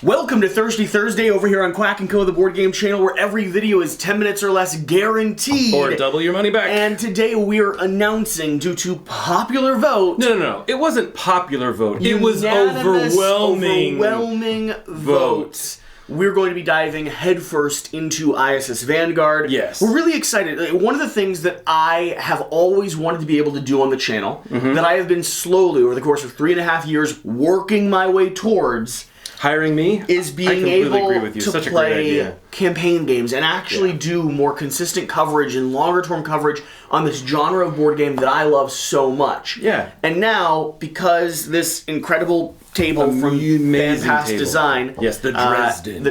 Welcome to Thirsty Thursday over here on Quack&Co, the board game channel, where every video is 10 minutes or less guaranteed. Or double your money back. And today we're announcing, due to popular vote... No. It wasn't popular vote. It was overwhelming votes. We're going to be diving headfirst into ISS Vanguard. Yes. We're really excited. One of the things that I have always wanted to be able to do on the channel, that I have been slowly, over the course of 3.5 years, working my way towards... Hiring me is being able to Such a great play idea. campaign games and actually do more consistent coverage and longer term coverage on this genre of board game that I love so much. Yeah. And now, because this incredible table from Fantastic Design, yes, the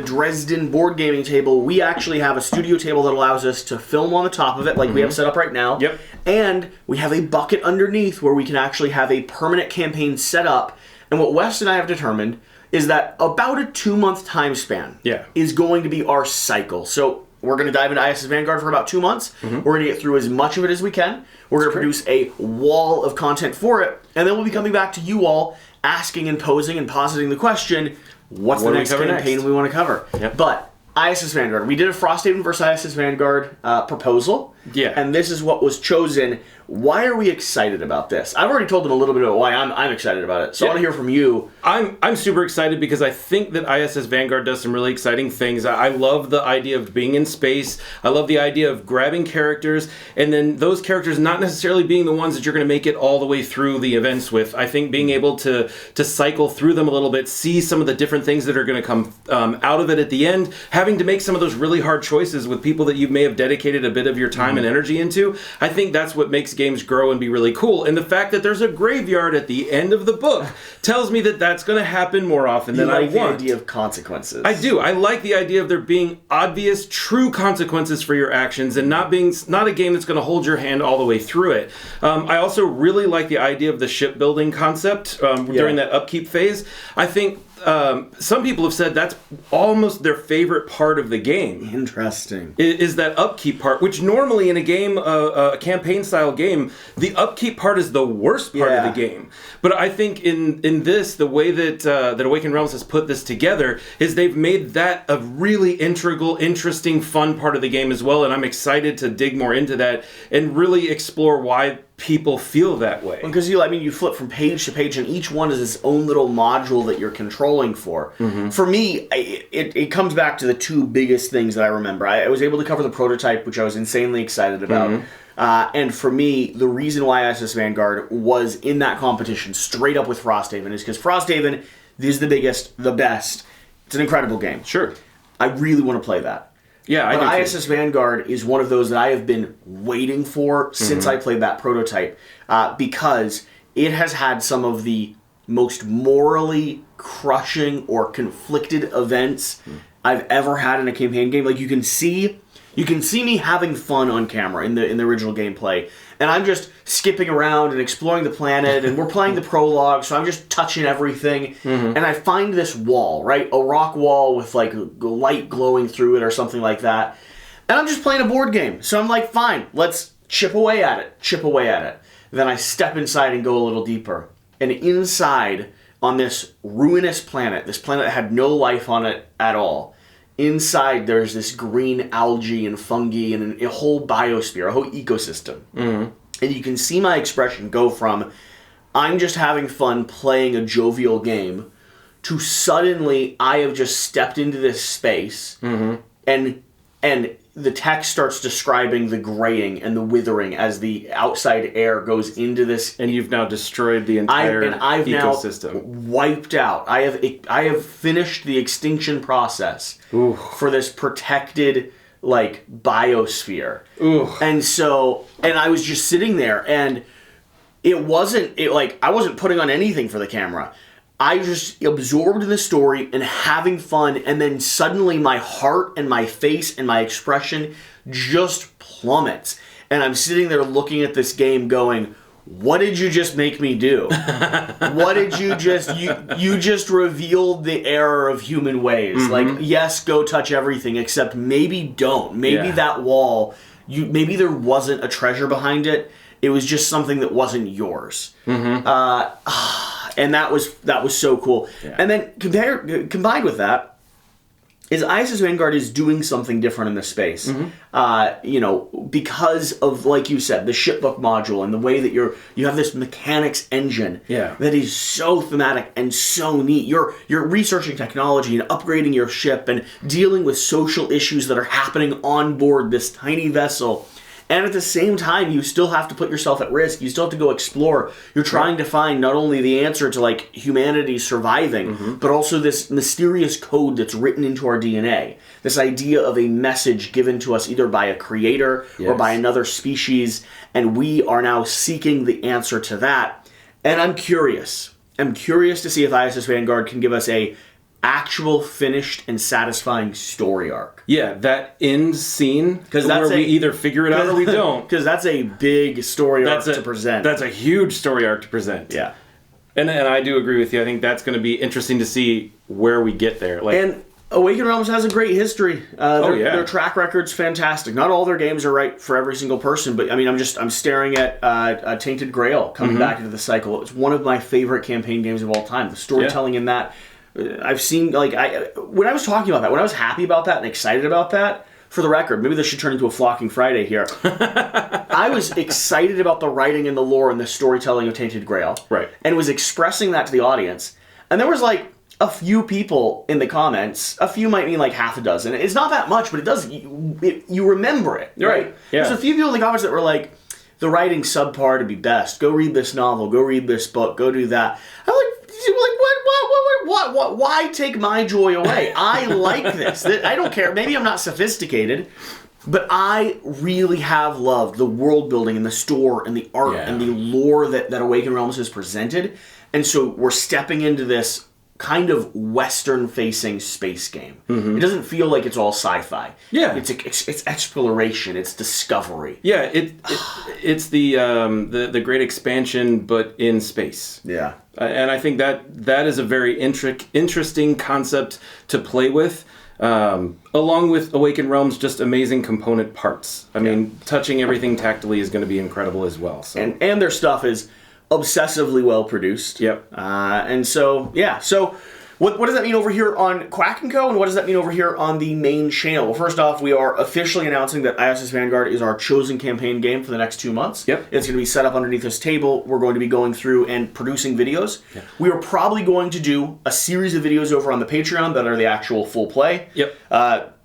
Dresden board gaming table, we actually have a studio table that allows us to film on the top of it, like we have set up right now. Yep. And we have a bucket underneath where we can actually have a permanent campaign set up. And what Wes and I have determined is that about a 2-month time span is going to be our cycle. So we're going to dive into ISS Vanguard for about 2 months. We're going to get through as much of it as we can. We're going to produce a wall of content for it. And then we'll be coming back to you all, asking and posing and positing the question, what's the next campaign we want to cover? Yep. But ISS Vanguard. We did a Frosthaven versus ISS Vanguard proposal. Yeah. And this is what was chosen. Why are we excited about this? I've already told them a little bit about why I'm excited about it. So I want to hear from you. I'm super excited because I think that ISS Vanguard does some really exciting things. I love the idea of being in space. I love the idea of grabbing characters and then those characters not necessarily being the ones that you're going to make it all the way through the events with. I think being able to cycle through them a little bit, see some of the different things that are going to come out of it at the end, having to make some of those really hard choices with people that you may have dedicated a bit of your time and energy into. I think that's what makes games grow and be really cool. And the fact that there's a graveyard at the end of the book tells me that that's going to happen more often than I want. You like the idea of consequences. I do. I like the idea of there being obvious, true consequences for your actions and not a game that's going to hold your hand all the way through it. I also really like the idea of the shipbuilding concept during that upkeep phase. I think some people have said that's almost their favorite part of the game. Interesting. Is that upkeep part, which normally in a game, a campaign-style game, the upkeep part is the worst part of the game. But I think in this, the way that Awaken Realms has put this together is they've made that a really integral, interesting, fun part of the game as well, and I'm excited to dig more into that and really explore why people feel that way. Because you flip from page to page, and each one is its own little module that you're controlling for. For me, it comes back to the two biggest things that I remember. I was able to cover the prototype, which I was insanely excited about. And for me, the reason why ISS Vanguard was in that competition, straight up with Frosthaven, is because Frosthaven is the biggest, the best. It's an incredible game. Sure. I really want to play that. Yeah, I do But too. ISS Vanguard is one of those that I have been waiting for since I played that prototype, because it has had some of the most morally crushing or conflicted events I've ever had in a campaign game. Like you can see me having fun on camera in the original gameplay, and I'm just skipping around and exploring the planet, and we're playing the prologue, so I'm just touching everything, and I find this wall, right? A rock wall with like light glowing through it or something like that, and I'm just playing a board game. So I'm like, fine, let's chip away at it. Then I step inside and go a little deeper, and inside on this ruinous planet, this planet that had no life on it at all, inside there's this green algae and fungi and a whole biosphere, a whole ecosystem. And you can see my expression go from, I'm just having fun playing a jovial game, to suddenly I have just stepped into this space, and the text starts describing the graying and the withering as the outside air goes into this. And you've now destroyed the entire ecosystem. Now wiped out. I have finished the extinction process for this protected biosphere. And I was just sitting there, and I wasn't putting on anything for the camera. I was just absorbed in the story and having fun, and then suddenly my heart and my face and my expression just plummets. And I'm sitting there looking at this game going, what did you just make me do? What did you just... You just revealed the error of human ways. Yes, go touch everything, except maybe don't. Maybe that wall... Maybe there wasn't a treasure behind it. It was just something that wasn't yours. And that was so cool. Yeah. And then combined with that, is ISS Vanguard is doing something different in this space. Because of, like you said, the shipbook module and the way that you have this mechanics engine that is so thematic and so neat. You're researching technology and upgrading your ship and dealing with social issues that are happening on board this tiny vessel. And at the same time, you still have to put yourself at risk. You still have to go explore. You're trying to find not only the answer to like humanity surviving, but also this mysterious code that's written into our DNA. This idea of a message given to us either by a creator or by another species. And we are now seeking the answer to that. And I'm curious. I'm curious to see if ISS Vanguard can give us a actual finished and satisfying story arc. Yeah, that end scene where we either figure it out or we don't. Because that's a big story arc to present. That's a huge story arc to present. Yeah. And I do agree with you. I think that's going to be interesting to see where we get there. And Awaken Realms has a great history. Their track record's fantastic. Not all their games are right for every single person, but I mean, I'm staring at Tainted Grail coming back into the cycle. It's one of my favorite campaign games of all time. The storytelling in that, I've seen, when I was talking about that, when I was happy about that and excited about that, for the record, maybe this should turn into a Flocking Friday here. I was excited about the writing and the lore and the storytelling of Tainted Grail. Right. And was expressing that to the audience. And there was a few people in the comments, a few might mean like half a dozen. It's not that much, but you remember it, right? Yeah. There's a few people in the comments that were like, the writing's subpar to be best. Go read this novel. Go read this book. Go do that. I'm like, what? Why take my joy away? I like this. I don't care. Maybe I'm not sophisticated, but I really have loved the world building and the store and the art and the lore that Awaken Realms has presented. And so we're stepping into this kind of Western-facing space game. It doesn't feel like it's all sci-fi. Yeah, it's exploration. It's discovery. Yeah, it's the Great Expansion, but in space. Yeah, and I think that is a very interesting concept to play with. Along with Awaken Realms, just amazing component parts. I mean, touching everything tactily is going to be incredible as well. So. And their stuff is obsessively well produced. Yep. And so, yeah. So, what does that mean over here on Quack&Co, and what does that mean over here on the main channel? Well, first off, we are officially announcing that ISS Vanguard is our chosen campaign game for the next 2 months. Yep. It's going to be set up underneath this table. We're going to be going through and producing videos. Yep. We are probably going to do a series of videos over on the Patreon that are the actual full play. Yep.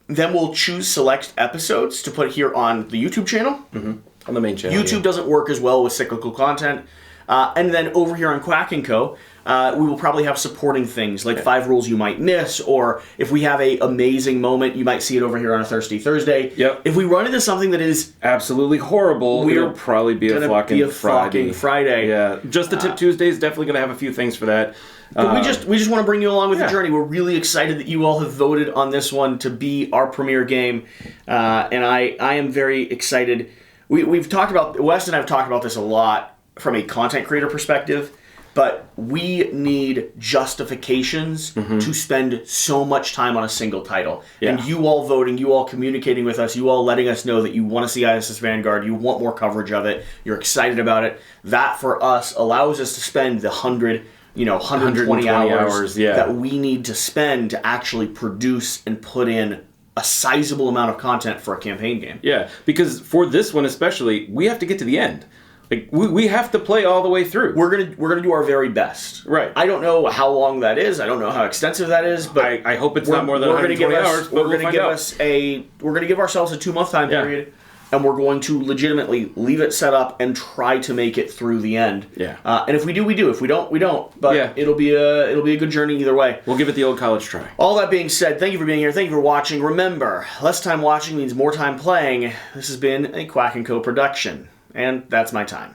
Then we'll choose select episodes to put here on the YouTube channel. On the main channel. YouTube doesn't work as well with cyclical content. And then over here on Quack&Co, we will probably have supporting things like 5 rules you might miss, or if we have a amazing moment, you might see it over here on a Thirsty Thursday. Yep. If we run into something that is absolutely horrible, it'll probably be a Flocking Friday. Yeah, Just the Tip Tuesday is definitely going to have a few things for that. But we just want to bring you along with the journey. We're really excited that you all have voted on this one to be our premiere game, and I am very excited. We've talked about, Wes and I have talked about this a lot from a content creator perspective, but we need justifications to spend so much time on a single title. Yeah. And you all voting, you all communicating with us, you all letting us know that you want to see ISS Vanguard, you want more coverage of it, you're excited about it. That for us allows us to spend the 120 hours that we need to spend to actually produce and put in a sizable amount of content for a campaign game. Yeah, because for this one especially, we have to get to the end. Like we have to play all the way through. We're gonna do our very best. Right. I don't know how long that is. I don't know how extensive that is. But I hope it's not more than 120 hours. We're gonna give ourselves a 2-month time period, and we're going to legitimately leave it set up and try to make it through the end. Yeah. And if we do, we do. If we don't, we don't. But it'll be a good journey either way. We'll give it the old college try. All that being said, thank you for being here. Thank you for watching. Remember, less time watching means more time playing. This has been a Quack&Co production. And that's my time.